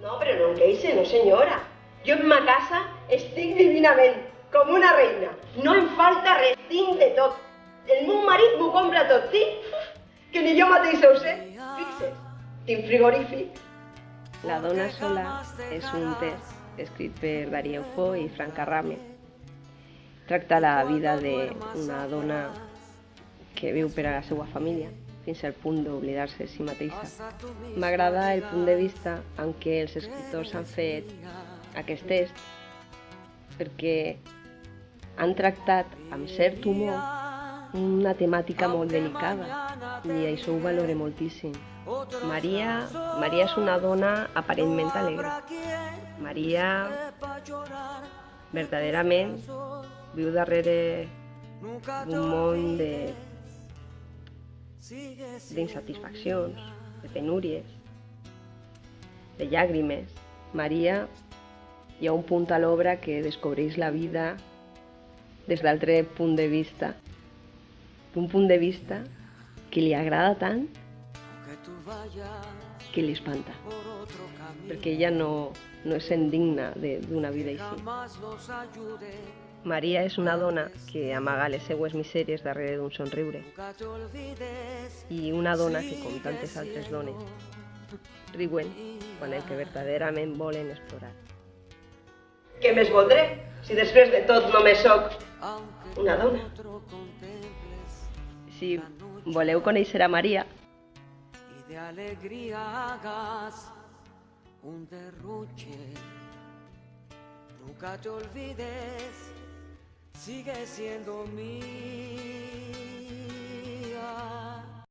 No, però no em queixe, no senyora. Jo en ma casa estic divinament, com una reina. No em falta res, tinc de tot. El meu marit m'ho compra tot, sí? Que ni jo mateix ho sé. Fixes, tinc frigorífic. La dona sola és un text escrit per Darío Fo i Frank Carrame. Tracta la vida d'una dona que viu per a la seva família fins al punt d'oblidar-se de si mateixa. M'agrada el punt de vista en què els escriptors han fet aquest text perquè han tractat amb cert humor una temàtica molt delicada i això ho valoro moltíssim. Maria és una dona aparentment alegre. Maria verdaderament viu darrere d'un món d'insatisfaccions, de penúries, de llàgrimes. Maria, hi ha un punt a l'obra que descobreix la vida des d'altre punt de vista, d'un punt de vista que li agrada tant que li espanta, perquè ella no es sent digna d'una vida així. Maria és una dona que amaga les seues misèries darrere d'un somriure i una dona que, com tantes altres dones, riuen quan el que verdaderament volen és plorar. Què més voldré, si després de tot només sóc una dona? Si voleu conèixer a Maria, de alegría hagas un derroche. Nunca te olvides, sigue siendo mía.